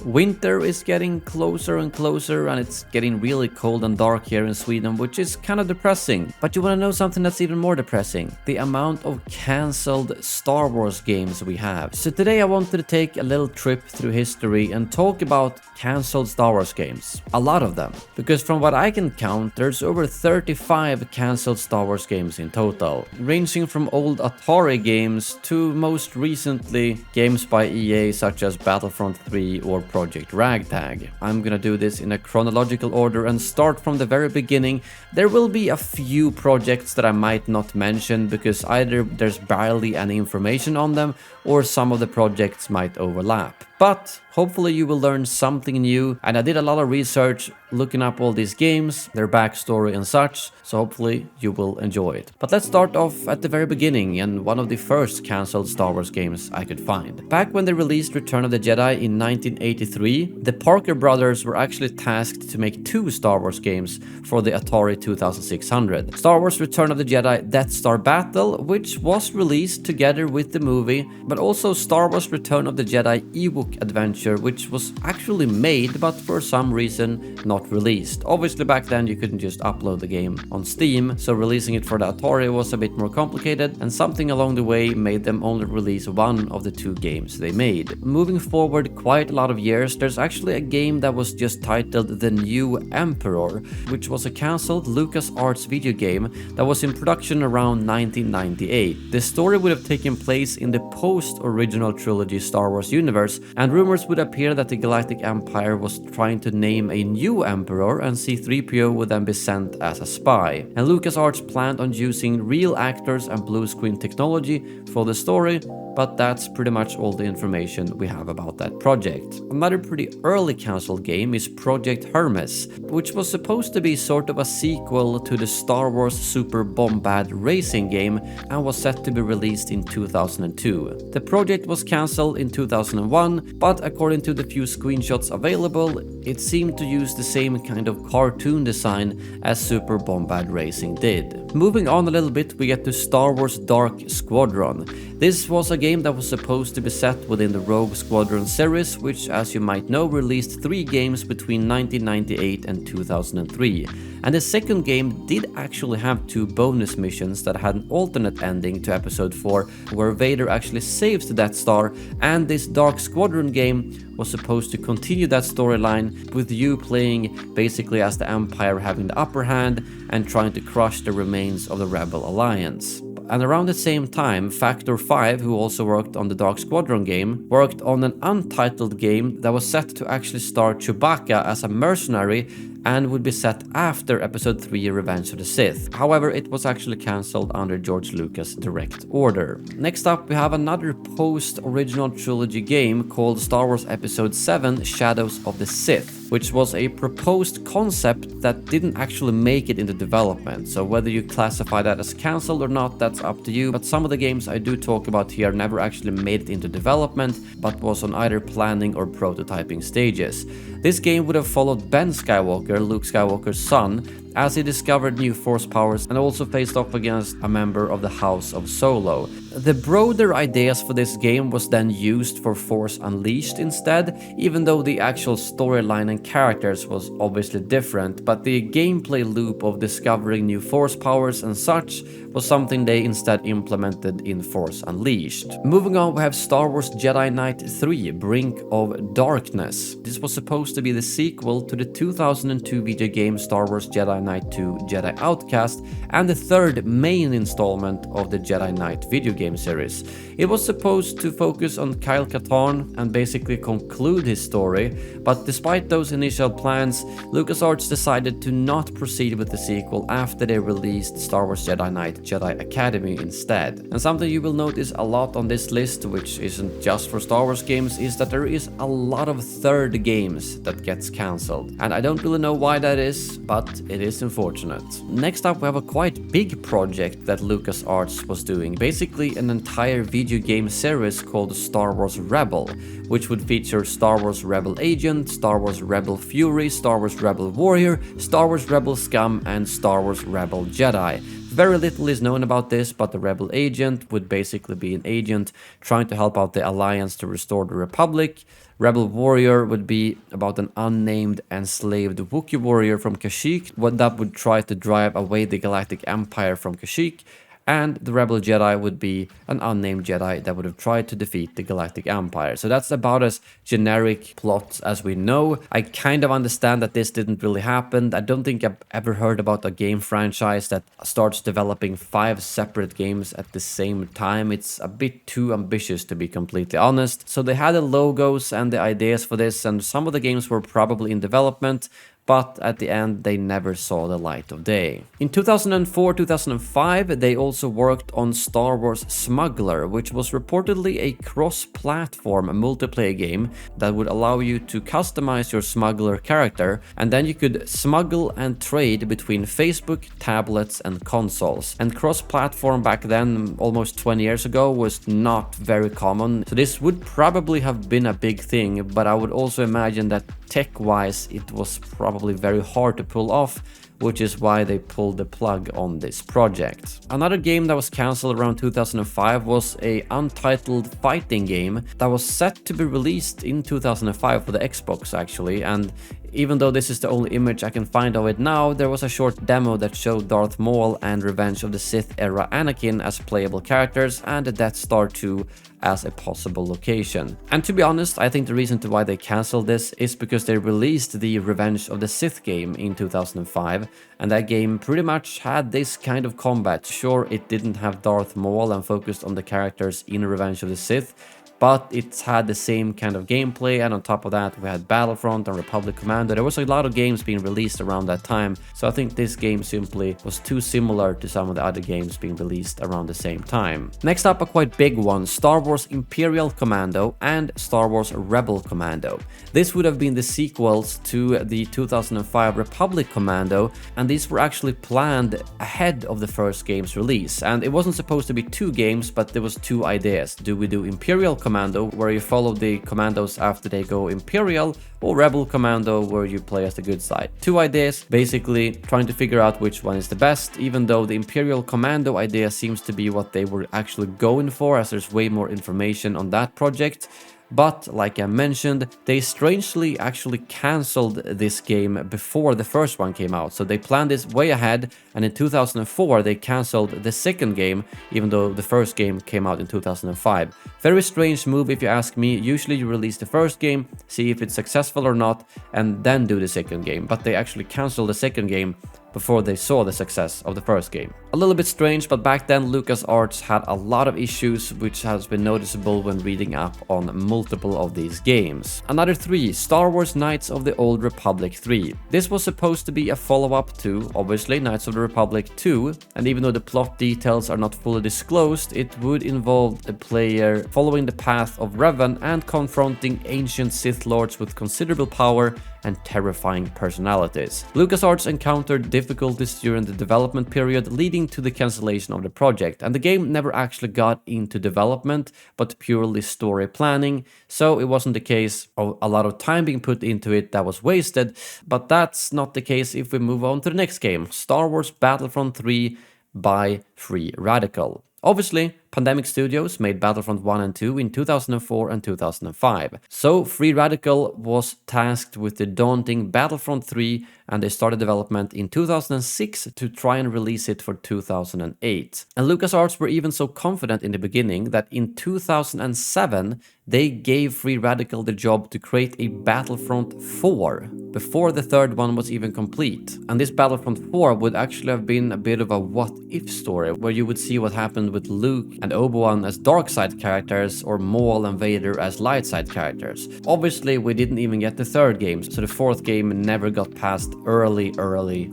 Winter is getting closer and closer, and it's getting really cold and dark here in Sweden, which is kind of depressing. But you want to know something that's even more depressing? The amount of cancelled Star Wars games we have. So today I wanted to take a little trip through history and talk about cancelled Star Wars games. A lot of them. Because from what I can count, there's over 35 cancelled Star Wars games in total, ranging from old Atari games to most recently games by EA such as Battlefront 3 or Project Ragtag. I'm gonna do this in a chronological order and start from the very beginning. There will be a few projects that I might not mention because either there's barely any information on them or some of the projects might overlap. But hopefully you will learn something new, and I did a lot of research looking up all these games, their backstory and such, so hopefully you will enjoy it. But let's start off at the very beginning and one of the first cancelled Star Wars games I could find. Back when they released Return of the Jedi in 1983, the Parker brothers were actually tasked to make 2 Star Wars games for the Atari 2600. Star Wars Return of the Jedi Death Star Battle, which was released together with the movie, but also Star Wars Return of the Jedi Ewok Adventure, which was actually made but for some reason not released. Obviously back then you couldn't just upload the game on Steam, so releasing it for the Atari was a bit more complicated, and something along the way made them only release one of the 2 games they made. Moving forward quite a lot of years, there's actually a game that was just titled The New Emperor, which was a cancelled LucasArts video game that was in production around 1998. The story would have taken place in the post-original trilogy Star Wars universe, and rumors would appear that the Galactic Empire was trying to name a new emperor, and C-3PO would then be sent as a spy. And LucasArts planned on using real actors and blue screen technology for the story, but that's pretty much all the information we have about that project. Another pretty early cancelled game is Project Hermes, which was supposed to be sort of a sequel to the Star Wars Super Bombad racing game and was set to be released in 2002. The project was cancelled in 2001, but according to the few screenshots available, it seemed to use the same kind of cartoon design as Super Bombad Racing did. Moving on a little bit, we get to Star Wars Dark Squadron. This was a game that was supposed to be set within the Rogue Squadron series, which, as you might know, released 3 games between 1998 and 2003. And the second game did actually have 2 bonus missions that had an alternate ending to episode 4, where Vader actually saves the Death Star, and this Dark Squadron game was supposed to continue that storyline with you playing basically as the Empire having the upper hand and trying to crush the remains of the Rebel Alliance. And around the same time, Factor 5, who also worked on the Dark Squadron game, worked on an Untitled game that was set to actually star Chewbacca as a mercenary and would be set after Episode 3 Revenge of the Sith. However, it was actually cancelled under George Lucas' direct order. Next up, we have another post-original trilogy game called Star Wars Episode 7 Shadows of the Sith, which was a proposed concept that didn't actually make it into development. So whether you classify that as cancelled or not, that's up to you. But some of the games I do talk about here never actually made it into development, but was on either planning or prototyping stages. This game would have followed Ben Skywalker, Luke Skywalker's son, as he discovered new force powers and also faced off against a member of the House of Solo. The broader ideas for this game was then used for Force Unleashed instead, even though the actual storyline and characters was obviously different, but the gameplay loop of discovering new force powers and such was something they instead implemented in Force Unleashed. Moving on, we have Star Wars Jedi Knight 3 Brink of Darkness. This was supposed to be the sequel to the 2002 video game Star Wars Jedi Knight 2 Jedi Outcast and the 3rd main installment of the Jedi Knight video game series. It was supposed to focus on Kyle Katarn and basically conclude his story, but despite those initial plans, LucasArts decided to not proceed with the sequel after they released Star Wars Jedi Knight Jedi Academy instead. And something you will notice a lot on this list, which isn't just for Star Wars games, is that there is a lot of 3rd games that gets cancelled. And I don't really know why that is, but it is unfortunate. Next up, we have a quite big project that LucasArts was doing, basically an entire video game series called Star Wars Rebel, which would feature Star Wars Rebel Agent, Star Wars Rebel Fury, Star Wars Rebel Warrior, Star Wars Rebel Scum, and Star Wars Rebel Jedi. Very little is known about this, but the rebel agent would basically be an agent trying to help out the Alliance to restore the Republic. Rebel Warrior would be about an unnamed enslaved Wookiee warrior from Kashyyyk, that would try to drive away the Galactic Empire from Kashyyyk. And the Rebel Jedi would be an unnamed Jedi that would have tried to defeat the Galactic Empire. So that's about as generic plots as we know. I kind of understand that this didn't really happen. I don't think I've ever heard about a game franchise that starts developing 5 separate games at the same time. It's a bit too ambitious, to be completely honest. So they had the logos and the ideas for this, and some of the games were probably in development, but at the end they never saw the light of day. In 2004-2005 they also worked on Star Wars Smuggler, which was reportedly a cross-platform multiplayer game that would allow you to customize your smuggler character, and then you could smuggle and trade between Facebook, tablets and consoles. And cross-platform back then, almost 20 years ago, was not very common, so this would probably have been a big thing, but I would also imagine that tech-wise it was probably very hard to pull off, which is why they pulled the plug on this project. Another game that was cancelled around 2005 was a Untitled Fighting game that was set to be released in 2005 for the Xbox actually, and even though this is the only image I can find of it now, there was a short demo that showed Darth Maul and Revenge of the Sith era Anakin as playable characters and the Death Star 2 as a possible location. And to be honest, I think the reason to why they cancelled this is because they released the Revenge of the Sith game in 2005, and that game pretty much had this kind of combat. Sure, it didn't have Darth Maul and focused on the characters in Revenge of the Sith, but it's had the same kind of gameplay, and on top of that we had Battlefront and Republic Commando. There was a lot of games being released around that time, so I think this game simply was too similar to some of the other games being released around the same time. Next up, a quite big one, Star Wars Imperial Commando and Star Wars Rebel Commando. This would have been the sequels to the 2005 Republic Commando, and these were actually planned ahead of the first game's release. And it wasn't supposed to be 2 games, but there was 2 ideas. Do we do Imperial Commando, where you follow the commandos after they go Imperial, or Rebel Commando, where you play as the good side? 2 ideas, basically trying to figure out which one is the best, even though the Imperial Commando idea seems to be what they were actually going for, as there's way more information on that project. But like I mentioned, they strangely actually cancelled this game before the first one came out. So they planned this way ahead, and in 2004 they cancelled the second game, even though the first game came out in 2005. Very strange move if you ask me. Usually you release the first game, see if it's successful or not, and then do the second game. But they actually cancelled the second game before they saw the success of the first game. A little bit strange, but back then LucasArts had a lot of issues, which has been noticeable when reading up on multiple of these games. Another 3, Star Wars Knights of the Old Republic 3. This was supposed to be a follow-up to, obviously, Knights of the Republic 2, and even though the plot details are not fully disclosed, it would involve the player following the path of Revan and confronting ancient Sith Lords with considerable power and terrifying personalities. LucasArts encountered difficulties during the development period, leading to the cancellation of the project, and the game never actually got into development, but purely story planning, so it wasn't the case of a lot of time being put into it that was wasted. But that's not the case if we move on to the next game, Star Wars Battlefront 3 by Free Radical. Obviously, Pandemic Studios made Battlefront 1 and 2 in 2004 and 2005. So Free Radical was tasked with the daunting Battlefront 3, and they started development in 2006 to try and release it for 2008. And LucasArts were even so confident in the beginning that in 2007 they gave Free Radical the job to create a Battlefront 4 before the third one was even complete. And this Battlefront 4 would actually have been a bit of a what-if story, where you would see what happened with Luke and Obi-Wan as dark side characters, or Maul and Vader as light side characters. Obviously, we didn't even get the third game, so the fourth game never got past early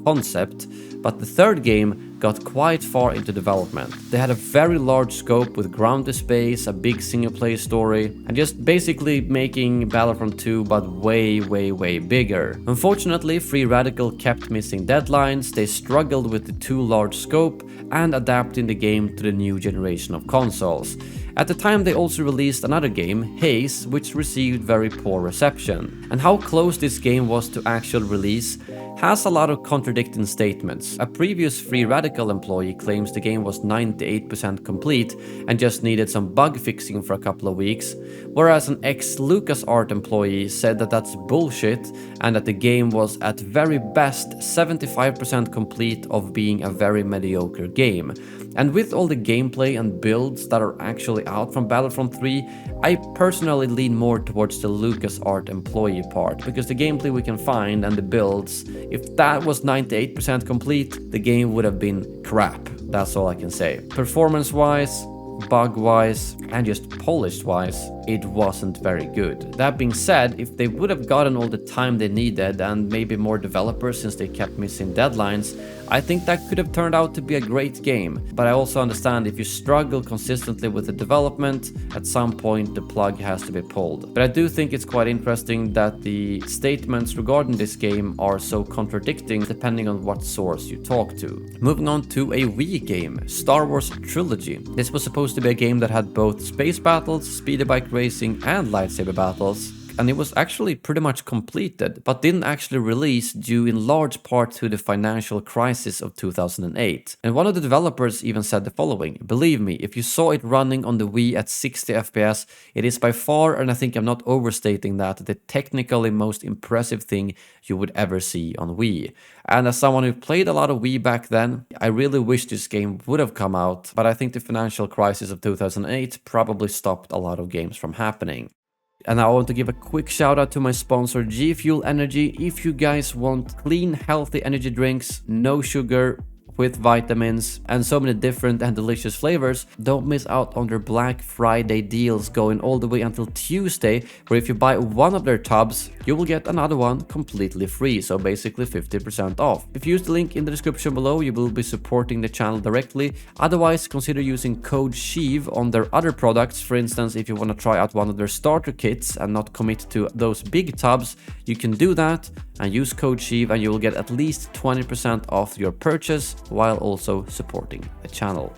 concept, but the third game got quite far into development. They had a very large scope with ground to space, a big single player story, and just basically making Battlefront 2 but way bigger. Unfortunately, Free Radical kept missing deadlines, they struggled with the too large scope and adapting the game to the new generation of consoles. At the time they also released another game, Haze, which received very poor reception. And how close this game was to actual release has a lot of contradicting statements. A previous Free Radical employee claims the game was 98% complete and just needed some bug fixing for a couple of weeks, whereas an ex-LucasArts employee said that that's bullshit and that the game was at very best 75% complete of being a very mediocre game. And with all the gameplay and builds that are actually out from Battlefront 3, I personally lean more towards the LucasArts employee part, because the gameplay we can find and the builds, if that was 98% complete, the game would have been crap. That's all I can say. Performance-wise, bug-wise, and just polished-wise, it wasn't very good. That being said, if they would have gotten all the time they needed and maybe more developers since they kept missing deadlines, I think that could have turned out to be a great game. But I also understand if you struggle consistently with the development, at some point the plug has to be pulled. But I do think it's quite interesting that the statements regarding this game are so contradicting depending on what source you talk to. Moving on to a Wii game, Star Wars Trilogy. This was supposed to be a game that had both space battles, speeder bike racing, and lightsaber battles, and it was actually pretty much completed, but didn't actually release due in large part to the financial crisis of 2008. And one of the developers even said the following: "Believe me, if you saw it running on the Wii at 60 FPS, it is by far, and I think I'm not overstating that, the technically most impressive thing you would ever see on Wii." And as someone who played a lot of Wii back then, I really wish this game would have come out, but I think the financial crisis of 2008 probably stopped a lot of games from happening. And I want to give a quick shout out to my sponsor Gfuel Energy. If you guys want clean, healthy energy drinks, no sugar, with vitamins and so many different and delicious flavors, don't miss out on their Black Friday deals going all the way until Tuesday, where if you buy one of their tubs, you will get another one completely free, so basically 50% off. If you use the link in the description below, you will be supporting the channel directly. Otherwise, consider using code SHEEV on their other products. For instance, if you want to try out one of their starter kits and not commit to those big tubs, you can do that and use code SHEEV and you will get at least 20% off your purchase while also supporting the channel.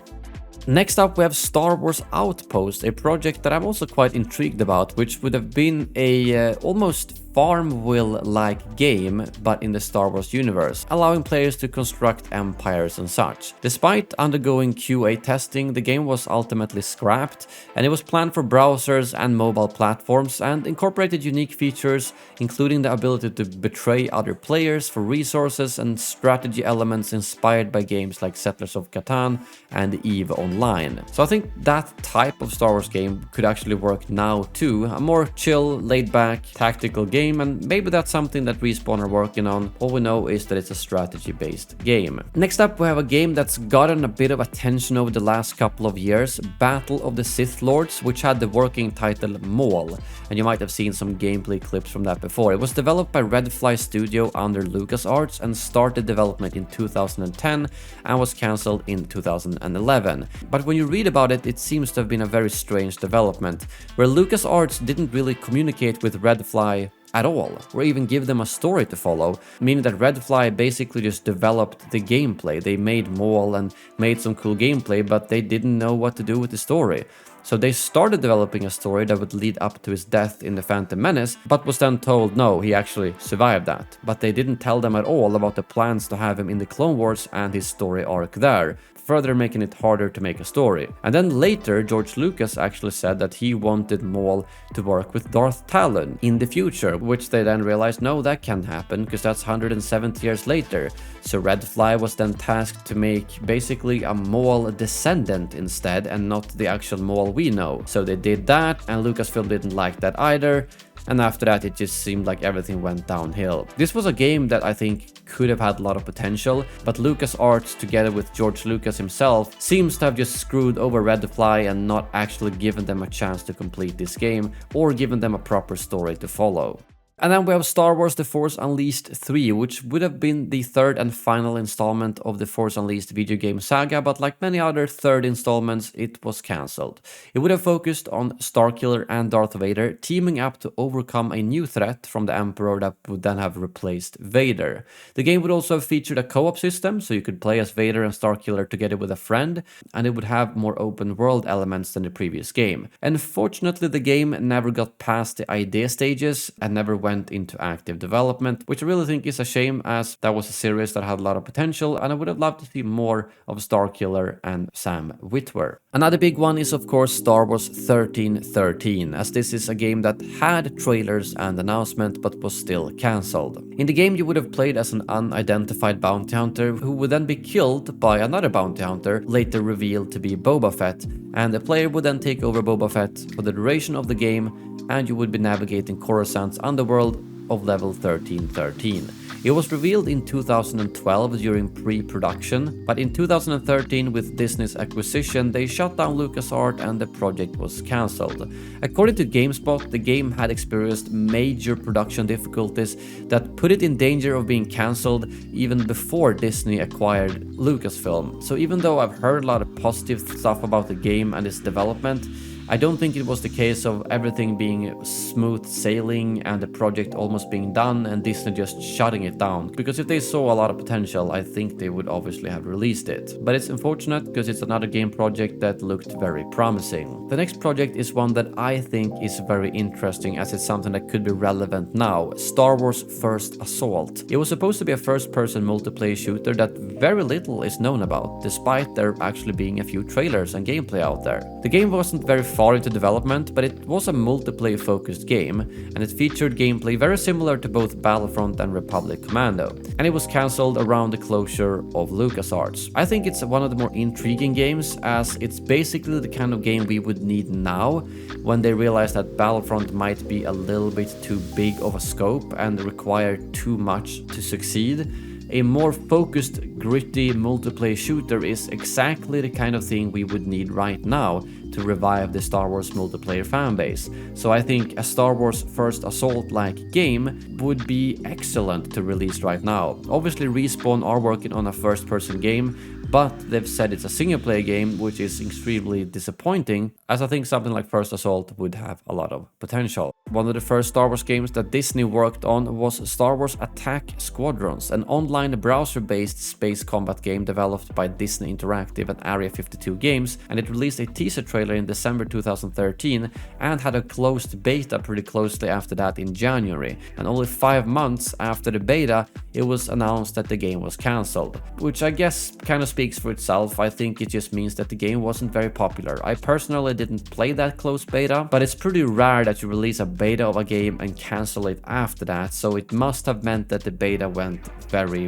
Next up, we have Star Wars Outpost, a project that I'm also quite intrigued about, which would have been a almost Farmville-like game, but in the Star Wars universe, allowing players to construct empires and such. Despite undergoing QA testing, the game was ultimately scrapped, and it was planned for browsers and mobile platforms, and incorporated unique features, including the ability to betray other players for resources and strategy elements inspired by games like Settlers of Catan and EVE Online. So I think that type of Star Wars game could actually work now too, a more chill, laid-back, tactical game, and maybe that's something that Respawn are working on. All we know is that it's a strategy-based game. Next up, we have a game that's gotten a bit of attention over the last couple of years, Battle of the Sith Lords, which had the working title Maul, and you might have seen some gameplay clips from that before. It was developed by Redfly Studio under LucasArts and started development in 2010 and was cancelled in 2011. But when you read about it, it seems to have been a very strange development, where LucasArts didn't really communicate with Redfly at all, or even give them a story to follow, meaning that Redfly basically just developed the gameplay. They made Maul and made some cool gameplay, but they didn't know what to do with the story. So they started developing a story that would lead up to his death in The Phantom Menace, but was then told no, he actually survived that. But they didn't tell them at all about the plans to have him in the Clone Wars and his story arc there, further making it harder to make a story. And then later, George Lucas actually said that he wanted Maul to work with Darth Talon in the future, which they then realized, no, that can't happen, because that's 170 years later. So Redfly was then tasked to make basically a Maul descendant instead, and not the actual Maul we know. So they did that, and Lucasfilm didn't like that either. And after that, it just seemed like everything went downhill. This was a game that I think could have had a lot of potential, but LucasArts, together with George Lucas himself, seems to have just screwed over Redfly and not actually given them a chance to complete this game, or given them a proper story to follow. And then we have Star Wars The Force Unleashed 3, which would have been the third and final installment of the Force Unleashed video game saga, but like many other third installments, it was cancelled. It would have focused on Starkiller and Darth Vader teaming up to overcome a new threat from the Emperor that would then have replaced Vader. The game would also have featured a co-op system, so you could play as Vader and Starkiller together with a friend, and it would have more open world elements than the previous game. Unfortunately, the game never got past the idea stages and never went into active development, which I really think is a shame, as that was a series that had a lot of potential and I would have loved to see more of Starkiller and Sam Witwer. Another big one is of course Star Wars 1313, as this is a game that had trailers and announcement but was still cancelled. In the game you would have played as an unidentified bounty hunter who would then be killed by another bounty hunter, later revealed to be Boba Fett, and the player would then take over Boba Fett for the duration of the game, and you would be navigating Coruscant's underworld of level 1313. It was revealed in 2012 during pre-production, but in 2013 with Disney's acquisition they shut down LucasArts and the project was cancelled. According to GameSpot, the game had experienced major production difficulties that put it in danger of being cancelled even before Disney acquired Lucasfilm. So even though I've heard a lot of positive stuff about the game and its development, I don't think it was the case of everything being smooth sailing and the project almost being done and Disney just shutting it down, because if they saw a lot of potential I think they would obviously have released it. But it's unfortunate because it's another game project that looked very promising. The next project is one that I think is very interesting, as it's something that could be relevant now: Star Wars First Assault. It was supposed to be a first-person multiplayer shooter that very little is known about, despite there actually being a few trailers and gameplay out there. The game wasn't very far into development, but it was a multiplayer focused game and it featured gameplay very similar to both Battlefront and Republic Commando, and it was cancelled around the closure of LucasArts. I think it's one of the more intriguing games, as it's basically the kind of game we would need now when they realize that Battlefront might be a little bit too big of a scope and require too much to succeed. A more focused, gritty multiplayer shooter is exactly the kind of thing we would need right now to revive the Star Wars multiplayer fanbase. So I think a Star Wars First Assault-like game would be excellent to release right now. Obviously Respawn are working on a first-person game, but they've said it's a single-player game, which is extremely disappointing, as I think something like First Assault would have a lot of potential. One of the first Star Wars games that Disney worked on was Star Wars Attack Squadrons, an online browser-based space combat game developed by Disney Interactive and Area 52 Games, and it released a teaser trailer in December 2013 and had a closed beta pretty closely after that in January, and only 5 months after the beta it was announced that the game was cancelled, which I guess kind of speaks for itself. I think it just means that the game wasn't very popular. I personally didn't play that closed beta, but it's pretty rare that you release a beta of a game and cancel it after that, so it must have meant that the beta went very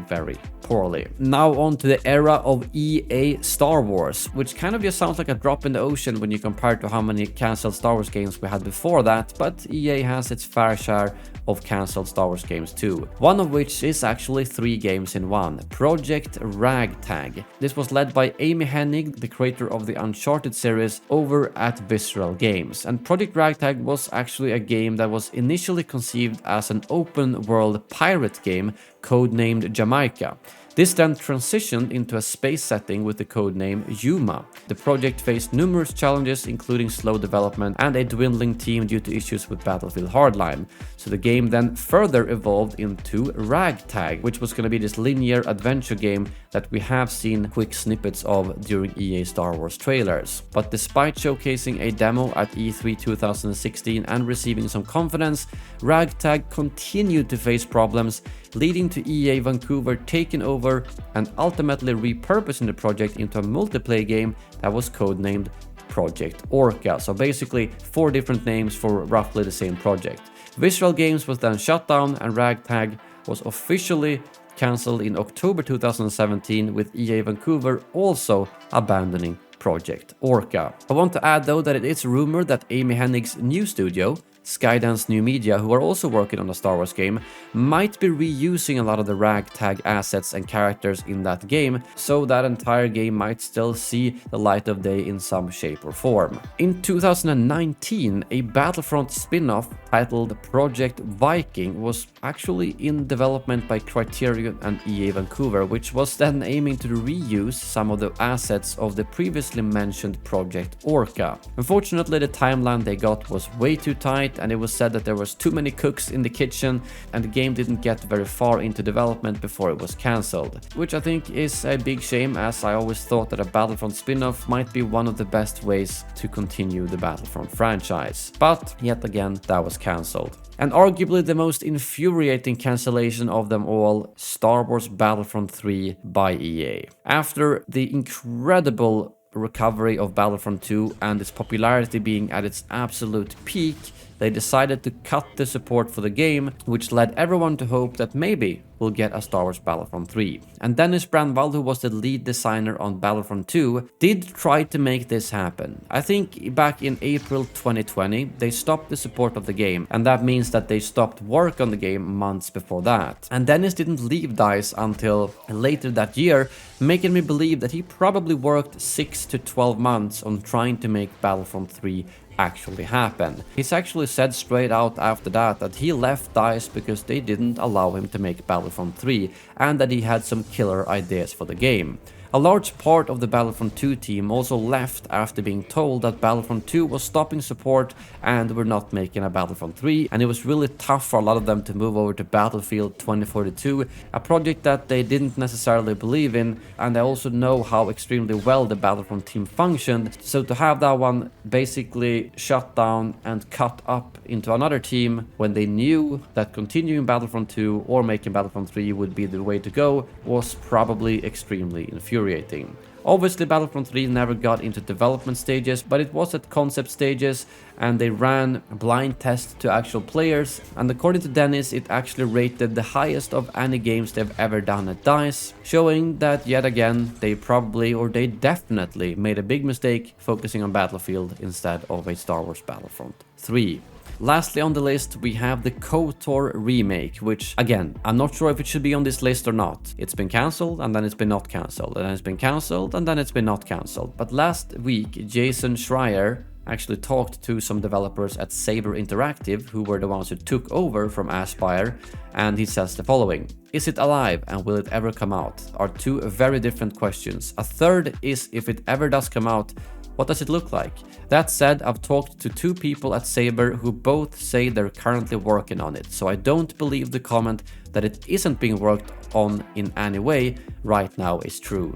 poorly. Now on to the era of EA Star Wars, which kind of just sounds like a drop in the ocean when you compare to how many cancelled Star Wars games we had before that, but EA has its fair share of cancelled Star Wars games too. One of which is actually 3 games in one: Project Ragtag. This was led by Amy Hennig, the creator of the Uncharted series, over at Visceral Games. And Project Ragtag was actually a game that was initially conceived as an open world pirate game codenamed Jamaica. This then transitioned into a space setting with the codename Yuma. The project faced numerous challenges, including slow development and a dwindling team due to issues with Battlefield Hardline. So the game then further evolved into Ragtag, which was going to be this linear adventure game that we have seen quick snippets of during EA Star Wars trailers. But despite showcasing a demo at E3 2016 and receiving some confidence, Ragtag continued to face problems, leading to EA Vancouver taking over and ultimately repurposing the project into a multiplayer game that was codenamed Project Orca. So basically 4 different names for roughly the same project. Visceral Games was then shut down and Ragtag was officially cancelled in October 2017, with EA Vancouver also abandoning Project Orca. I want to add though that it is rumored that Amy Hennig's new studio, Skydance New Media, who are also working on a Star Wars game, might be reusing a lot of the Ragtag assets and characters in that game, so that entire game might still see the light of day in some shape or form. In 2019, a Battlefront spin-off titled Project Viking was actually in development by Criterion and EA Vancouver, which was then aiming to reuse some of the assets of the previously mentioned Project Orca. Unfortunately, the timeline they got was way too tight, night, and it was said that there was too many cooks in the kitchen and the game didn't get very far into development before it was cancelled, which I think is a big shame, as I always thought that a Battlefront spin-off might be one of the best ways to continue the Battlefront franchise. But yet again, that was cancelled. And arguably the most infuriating cancellation of them all, Star Wars Battlefront 3 by EA. After the incredible recovery of Battlefront 2 and its popularity being at its absolute peak, they decided to cut the support for the game, which led everyone to hope that maybe we'll get a Star Wars Battlefront 3. And Dennis Brandwald, who was the lead designer on Battlefront 2, did try to make this happen. I think back in April 2020, they stopped the support of the game, and that means that they stopped work on the game months before that. And Dennis didn't leave DICE until later that year, making me believe that he probably worked 6 to 12 months on trying to make Battlefront 3 actually happen. He's actually said straight out after that he left DICE because they didn't allow him to make Battlefront 3 and that he had some killer ideas for the game. A large part of the Battlefront 2 team also left after being told that Battlefront 2 was stopping support and were not making a Battlefront 3, and it was really tough for a lot of them to move over to Battlefield 2042, a project that they didn't necessarily believe in, and I also know how extremely well the Battlefront team functioned, so to have that one basically shut down and cut up into another team when they knew that continuing Battlefront 2 or making Battlefront 3 would be the way to go was probably extremely infuriating. Obviously Battlefront 3 never got into development stages, but it was at concept stages and they ran blind tests to actual players, and according to Dennis it actually rated the highest of any games they've ever done at DICE, showing that yet again they probably or they definitely made a big mistake focusing on Battlefield instead of a Star Wars Battlefront 3. Lastly on the list we have the KOTOR Remake, which again, I'm not sure if it should be on this list or not. It's been cancelled and then it's been not cancelled, and then it's been cancelled and then it's been not cancelled. But last week Jason Schreier actually talked to some developers at Saber Interactive, who were the ones who took over from Aspyr, and he says the following: "Is it alive and will it ever come out? Are two very different questions. A third is, if it ever does come out, what does it look like? That said, I've talked to two people at Saber who both say they're currently working on it, so I don't believe the comment that it isn't being worked on in any way right now is true."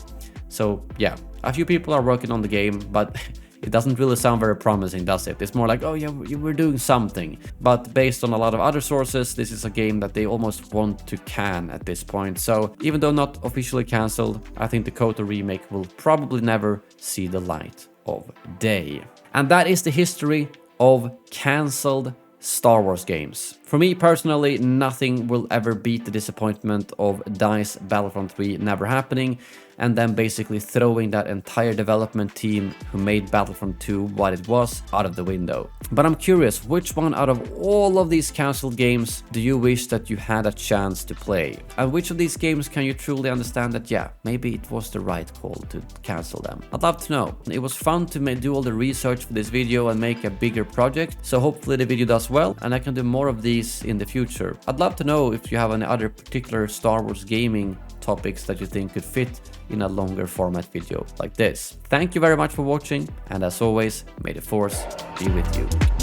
So yeah, a few people are working on the game, but it doesn't really sound very promising, does it? It's more like, oh yeah, we're doing something. But based on a lot of other sources, this is a game that they almost want to can at this point. So even though not officially cancelled, I think the KOTOR remake will probably never see the light of day. And that is the history of cancelled Star Wars games. For me personally, nothing will ever beat the disappointment of DICE Battlefront 3 never happening, and then basically throwing that entire development team who made Battlefront 2 what it was out of the window. But I'm curious, which one out of all of these cancelled games do you wish that you had a chance to play? And which of these games can you truly understand that, yeah, maybe it was the right call to cancel them? I'd love to know. It was fun to do all the research for this video and make a bigger project, so hopefully the video does well and I can do more of these in the future. I'd love to know if you have any other particular Star Wars gaming topics that you think could fit in a longer format video like this. Thank you very much for watching, and as always, may the Force be with you.